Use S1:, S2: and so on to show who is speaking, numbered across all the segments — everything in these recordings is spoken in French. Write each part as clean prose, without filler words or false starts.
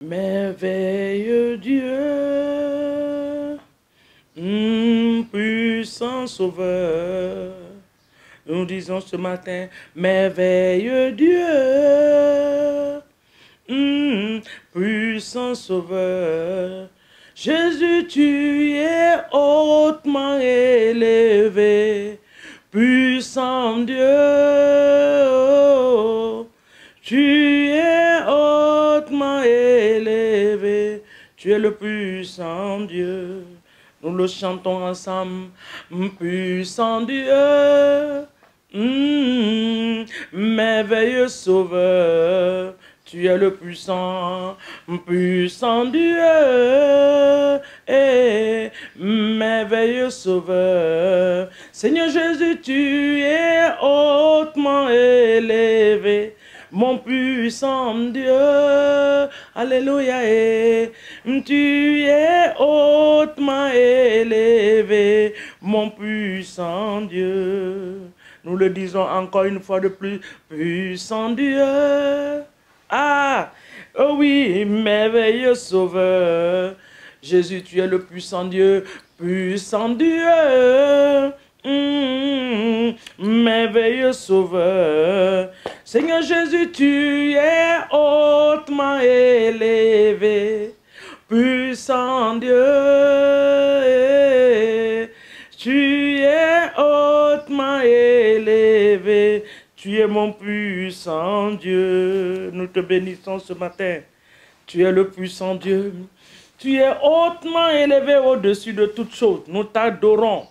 S1: Merveilleux Dieu, puissant Sauveur, nous disons ce matin, merveilleux Dieu, puissant Sauveur, Jésus, tu es hautement élevé, puissant Dieu, tu es hautement élevé, tu es le puissant Dieu. Nous le chantons ensemble, puissant Dieu, merveilleux Sauveur, tu es le puissant, puissant Dieu, merveilleux Sauveur. Seigneur Jésus, tu es hautement élevé, mon puissant Dieu, alléluia, tu es hautement élevé, mon puissant Dieu. Nous le disons encore une fois de plus, puissant Dieu. Ah, oh oui, merveilleux Sauveur. Jésus, tu es le puissant Dieu, merveilleux Sauveur. Seigneur Jésus, tu es hautement élevé, puissant Dieu. Tu es hautement élevé, tu es mon puissant Dieu. Nous te bénissons ce matin. Tu es le puissant Dieu. Tu es hautement élevé au-dessus de toutes choses. Nous t'adorons.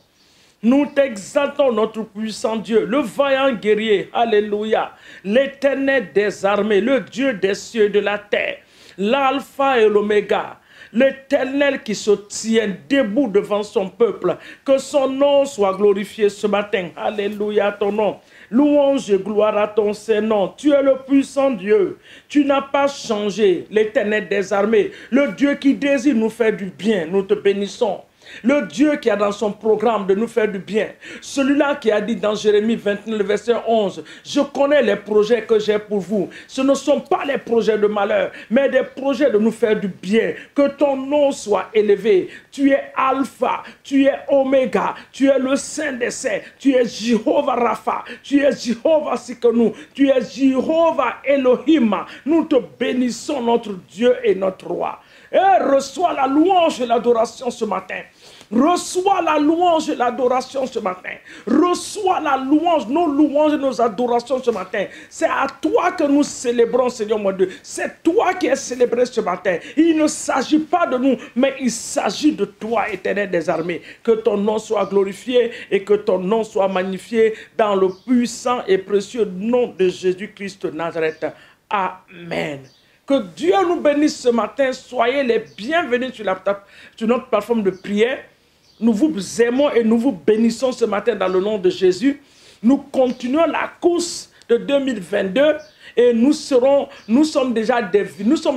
S1: Nous t'exaltons, notre puissant Dieu, le vaillant guerrier, alléluia, l'éternel des armées, le Dieu des cieux et de la terre, l'alpha et l'oméga, l'éternel qui se tient debout devant son peuple. Que son nom soit glorifié ce matin. Alléluia, ton nom. Louange et gloire à ton Saint-Nom. Tu es le puissant Dieu. Tu n'as pas changé, l'éternel des armées. Le Dieu qui désire nous faire du bien. Nous te bénissons. Le Dieu qui a dans son programme de nous faire du bien. Celui-là qui a dit dans Jérémie 29, verset 11, « Je connais les projets que j'ai pour vous. Ce ne sont pas les projets de malheur, mais des projets de nous faire du bien. Que ton nom soit élevé. Tu es Alpha, tu es Oméga, tu es le Saint des Saints, tu es Jéhovah Rapha, tu es Jéhovah Sikonu, tu es Jéhovah Elohim. Nous te bénissons, notre Dieu et notre Roi. Et reçois la louange et l'adoration ce matin. Reçois la louange et l'adoration ce matin. Reçois la louange, nos louanges et nos adorations ce matin. C'est à toi que nous célébrons, Seigneur mon Dieu. C'est toi qui es célébré ce matin. Il ne s'agit pas de nous, mais il s'agit de toi, éternel des armées. Que ton nom soit glorifié et que ton nom soit magnifié dans le puissant et précieux nom de Jésus-Christ de Nazareth. Amen. Que Dieu nous bénisse ce matin. Soyez les bienvenus sur notre plateforme de prière. Nous vous aimons et nous vous bénissons ce matin dans le nom de Jésus. Nous continuons la course de 2022 et nous sommes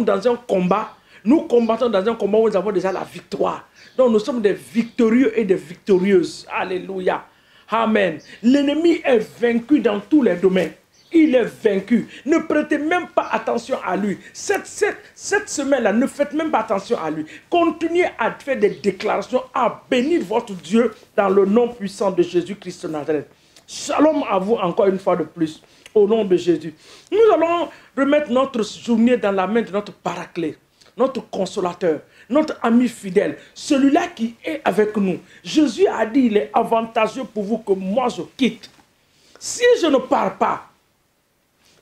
S1: dans un combat. Nous combattons dans un combat où nous avons déjà la victoire. Donc nous sommes des victorieux et des victorieuses. Alléluia. Amen. L'ennemi est vaincu dans tous les domaines. Il est vaincu. Ne prêtez même pas attention à lui. Cette semaine-là, ne faites même pas attention à lui. Continuez à faire des déclarations, à bénir votre Dieu dans le nom puissant de Jésus-Christ de Nazareth. Shalom à vous encore une fois de plus, au nom de Jésus. Nous allons remettre notre journée dans la main de notre paraclet, notre consolateur, notre ami fidèle, celui-là qui est avec nous. Jésus a dit, il est avantageux pour vous que moi je quitte. Si je ne pars pas,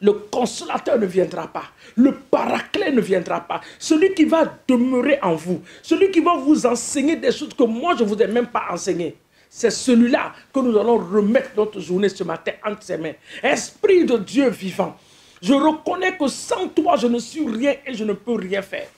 S1: le consolateur ne viendra pas. Le paraclet ne viendra pas. Celui qui va demeurer en vous. Celui qui va vous enseigner des choses que moi, je ne vous ai même pas enseignées. C'est celui-là que nous allons remettre notre journée ce matin entre ses mains. Esprit de Dieu vivant, je reconnais que sans toi, je ne suis rien et je ne peux rien faire.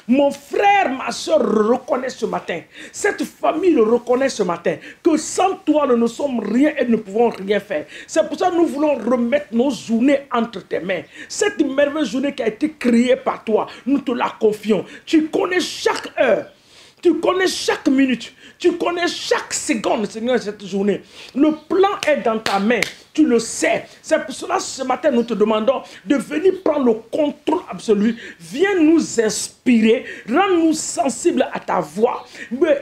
S1: Mon frère, ma soeur reconnaît ce matin. Cette famille le reconnaît ce matin. Que sans toi, nous ne sommes rien et ne pouvons rien faire. C'est pour ça que nous voulons remettre nos journées entre tes mains. Cette merveilleuse journée qui a été créée par toi, nous te la confions. Tu connais chaque heure. Tu connais chaque minute. Tu connais chaque seconde, Seigneur, cette journée. Le plan est dans ta main. Tu le sais. C'est pour cela, ce matin, nous te demandons de venir prendre le contrôle absolu. Viens nous inspirer. Rends-nous sensibles à ta voix.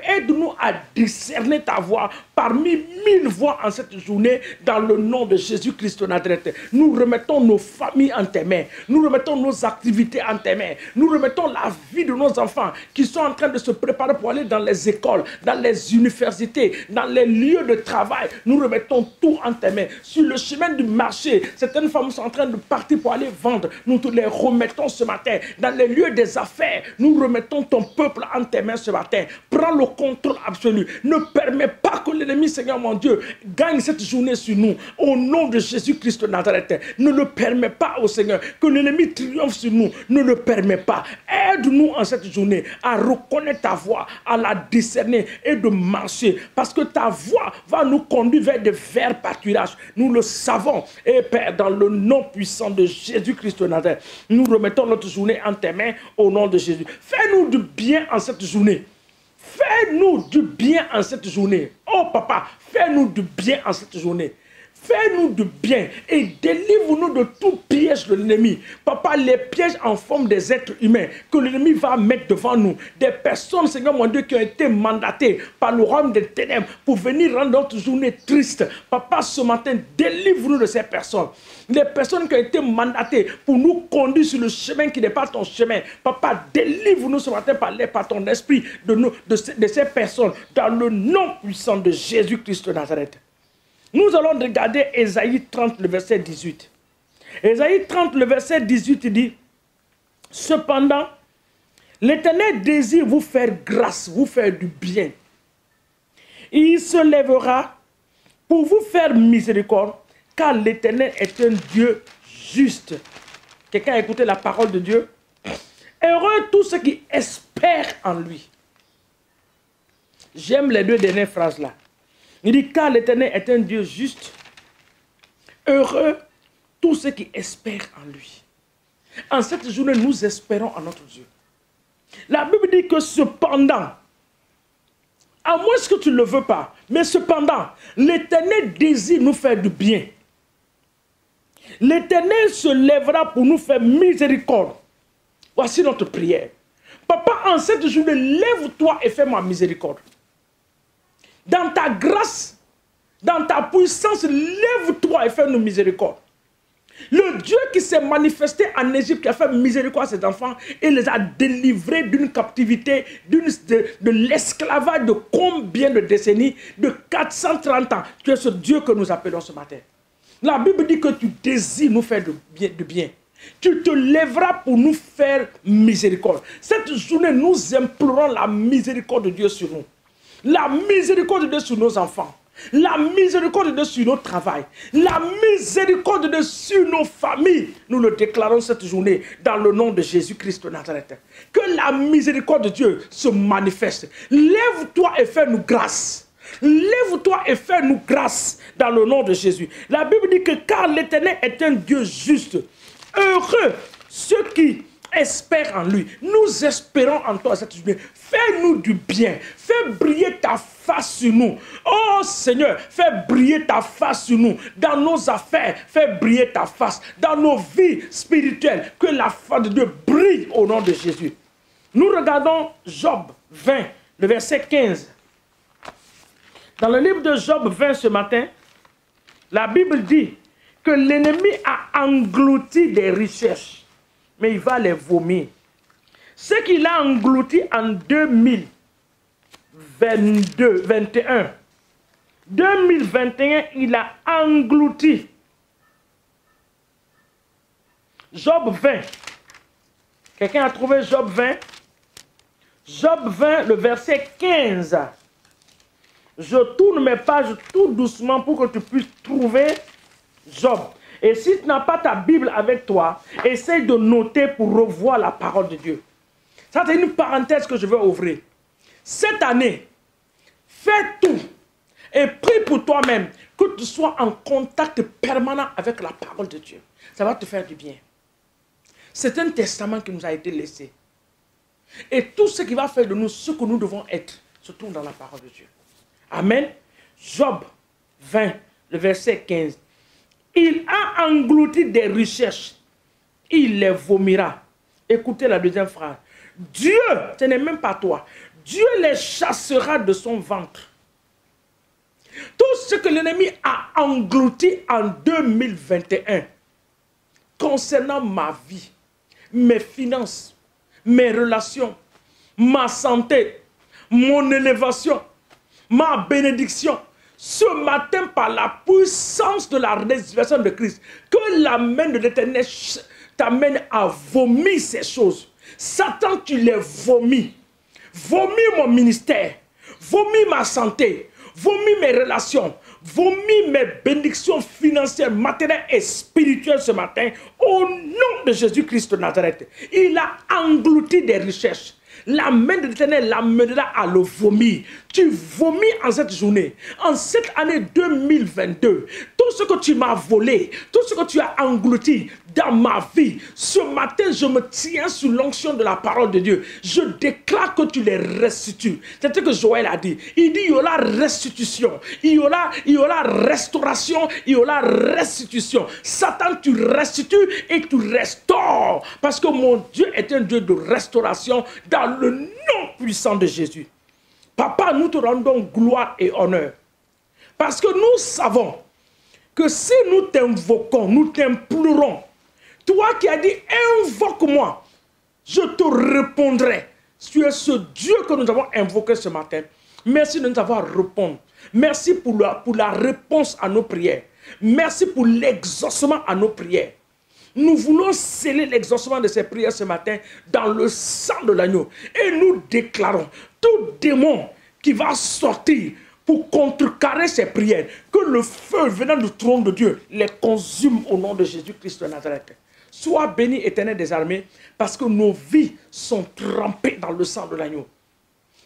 S1: Aide-nous à discerner ta voix parmi 1000 voix en cette journée dans le nom de Jésus-Christ de Nazareth. Nous remettons nos familles en tes mains. Nous remettons nos activités en tes mains. Nous remettons la vie de nos enfants qui sont en train de se préparer pour aller dans les écoles, dans les universités, dans les lieux de travail. Nous remettons tout en tes mains. Sur le chemin du marché, certaines femmes sont en train de partir pour aller vendre. Nous te les remettons ce matin. Dans les lieux des affaires, nous remettons ton peuple en tes mains ce matin. Prends le contrôle absolu. Ne permets pas que l'ennemi, Seigneur mon Dieu, gagne cette journée sur nous. Au nom de Jésus-Christ de Nazareth, ne le permets pas, au Seigneur, que l'ennemi triomphe sur nous. Ne le permets pas. Aide-nous en cette journée à reconnaître ta voix, à la discerner et de marcher. Parce que ta voix va nous conduire vers de verts pâturages. Nous le savons. Et Père, dans le nom puissant de Jésus-Christ de Nazareth, nous remettons notre journée en tes mains au nom de Jésus. Fais-nous du bien en cette journée. Fais-nous du bien en cette journée. Oh papa, fais-nous du bien en cette journée. Fais-nous du bien et délivre-nous de tout piège de l'ennemi. Papa, les pièges en forme des êtres humains que l'ennemi va mettre devant nous. Des personnes, Seigneur mon Dieu, qui ont été mandatées par le royaume des ténèbres pour venir rendre notre journée triste. Papa, ce matin, délivre-nous de ces personnes. Les personnes qui ont été mandatées pour nous conduire sur le chemin qui n'est pas ton chemin. Papa, délivre-nous ce matin par ton esprit de ces personnes dans le nom puissant de Jésus-Christ de Nazareth. Nous allons regarder Ésaïe 30, le verset 18. Ésaïe 30, le verset 18 dit, « Cependant, l'Éternel désire vous faire grâce, vous faire du bien. Il se lèvera pour vous faire miséricorde, car l'Éternel est un Dieu juste. » Quelqu'un a écouté la parole de Dieu? Heureux tous ceux qui espèrent en lui. J'aime les deux dernières phrases là. Il dit, car l'Éternel est un Dieu juste, heureux tous ceux qui espèrent en lui. En cette journée, nous espérons en notre Dieu. La Bible dit que cependant, à moins que tu ne le veux pas, mais cependant, l'Éternel désire nous faire du bien. L'Éternel se lèvera pour nous faire miséricorde. Voici notre prière. Papa, en cette journée, lève-toi et fais-moi miséricorde. Dans ta grâce, dans ta puissance, lève-toi et fais-nous miséricorde. Le Dieu qui s'est manifesté en Égypte, qui a fait miséricorde à ses enfants et les a délivrés d'une captivité, de l'esclavage de combien de décennies? De 430 ans. Tu es ce Dieu que nous appelons ce matin. La Bible dit que tu désires nous faire du bien. Tu te lèveras pour nous faire miséricorde. Cette journée, nous implorons la miséricorde de Dieu sur nous. La miséricorde de Dieu sur nos enfants. La miséricorde de Dieu sur notre travail. La miséricorde de Dieu sur nos familles. Nous le déclarons cette journée dans le nom de Jésus-Christ de Nazareth. Que la miséricorde de Dieu se manifeste. Lève-toi et fais-nous grâce. Lève-toi et fais-nous grâce dans le nom de Jésus. La Bible dit que car l'Éternel est un Dieu juste. Heureux ceux qui espèrent en lui. Nous espérons en toi cette journée. Fais-nous du bien. Fais briller ta face sur nous. Oh Seigneur, fais briller ta face sur nous. Dans nos affaires, fais briller ta face. Dans nos vies spirituelles, que la face de Dieu brille au nom de Jésus. Nous regardons Job 20, le verset 15. Dans le livre de Job 20 ce matin, la Bible dit que l'ennemi a englouti des richesses, mais il va les vomir. Ce qu'il a englouti en 2021, 2021, il a englouti. Job 20. Quelqu'un a trouvé Job 20? Job 20, le verset 15. Je tourne mes pages tout doucement pour que tu puisses trouver Job. Et si tu n'as pas ta Bible avec toi, essaye de noter pour revoir la parole de Dieu. Ça, c'est une parenthèse que je veux ouvrir. Cette année, fais tout et prie pour toi-même que tu sois en contact permanent avec la parole de Dieu. Ça va te faire du bien. C'est un testament qui nous a été laissé. Et tout ce qui va faire de nous ce que nous devons être se trouve dans la parole de Dieu. Amen. Job 20, le verset 15. Il a englouti des recherches. Il les vomira. Écoutez la deuxième phrase. Dieu, ce n'est même pas toi. Dieu les chassera de son ventre. Tout ce que l'ennemi a englouti en 2021 concernant ma vie, mes finances, mes relations, ma santé, mon élévation, ma bénédiction, ce matin, par la puissance de la résurrection de Christ, que la main de l'Éternel t'amène à vomir ces choses. Satan, tu les vomis. Vomis mon ministère, vomis ma santé, vomis mes relations, vomis mes bénédictions financières, matérielles et spirituelles ce matin, au nom de Jésus-Christ de Nazareth. Il a englouti des recherches. La main de l'Éternel l'amènera à le vomir. Tu vomis en cette journée, en cette année 2022. Tout ce que tu m'as volé, tout ce que tu as englouti dans ma vie, ce matin, je me tiens sous l'onction de la parole de Dieu. Je déclare que tu les restitues. C'est ce que Joël a dit. Il dit, il y aura restitution, il y aura restauration, il y aura restitution. Satan, tu restitues et tu restaures. Parce que mon Dieu est un Dieu de restauration dans le nom puissant de Jésus. Papa, nous te rendons gloire et honneur. Parce que nous savons que si nous t'invoquons, nous t'implorons, toi qui as dit, invoque-moi, je te répondrai. Tu es ce Dieu que nous avons invoqué ce matin. Merci de nous avoir répondu. Merci pour la réponse à nos prières. Merci pour l'exaucement à nos prières. Nous voulons sceller l'exaucement de ces prières ce matin dans le sang de l'agneau. Et nous déclarons tout démon qui va sortir pour contrecarrer ces prières, que le feu venant du trône de Dieu les consume au nom de Jésus-Christ de Nazareth. Sois béni, Éternel des armées, parce que nos vies sont trempées dans le sang de l'agneau.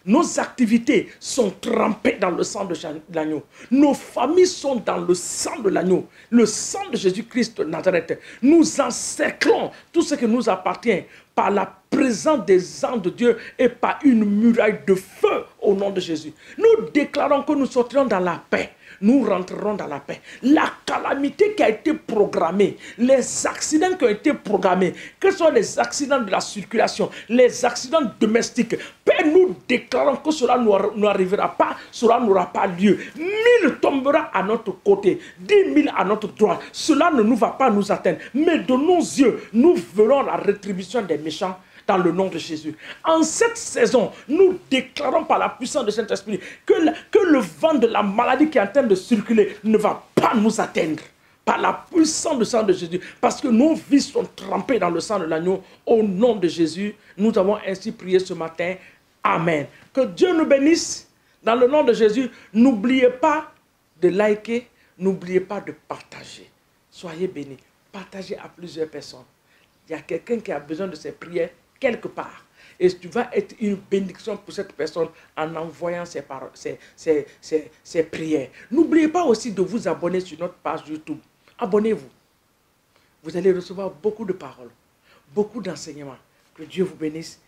S1: Nos activités sont trempées dans le sang de l'agneau. Nos familles sont dans le sang de l'agneau. Le sang de Jésus-Christ de Nazareth. Nous encerclons tout ce qui nous appartient par la présence des anges de Dieu et par une muraille de feu au nom de Jésus. Nous déclarons que nous sortirons dans la paix. Nous rentrerons dans la paix. La calamité qui a été programmée, les accidents qui ont été programmés, que ce soit les accidents de la circulation, les accidents domestiques, Père, nous déclarons que cela n'arrivera pas, cela n'aura pas lieu. 1000 tombera à notre côté, 10 000 à notre droite. Cela ne nous va pas nous atteindre. Mais de nos yeux, nous verrons la rétribution des méchants dans le nom de Jésus. En cette saison, nous déclarons par la puissance de Saint-Esprit que le vent de la maladie qui est en train de circuler ne va pas nous atteindre. Par la puissance du sang de Jésus. Parce que nos vies sont trempées dans le sang de l'agneau. Au nom de Jésus, nous avons ainsi prié ce matin. Amen. Que Dieu nous bénisse. Dans le nom de Jésus, n'oubliez pas de liker, n'oubliez pas de partager. Soyez bénis. Partagez à plusieurs personnes. Il y a quelqu'un qui a besoin de ces prières quelque part. Et tu vas être une bénédiction pour cette personne en envoyant ces prières. N'oubliez pas aussi de vous abonner sur notre page YouTube. Abonnez-vous. Vous allez recevoir beaucoup de paroles, beaucoup d'enseignements. Que Dieu vous bénisse.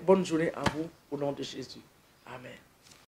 S1: Bonne journée à vous au nom de Jésus. Amen.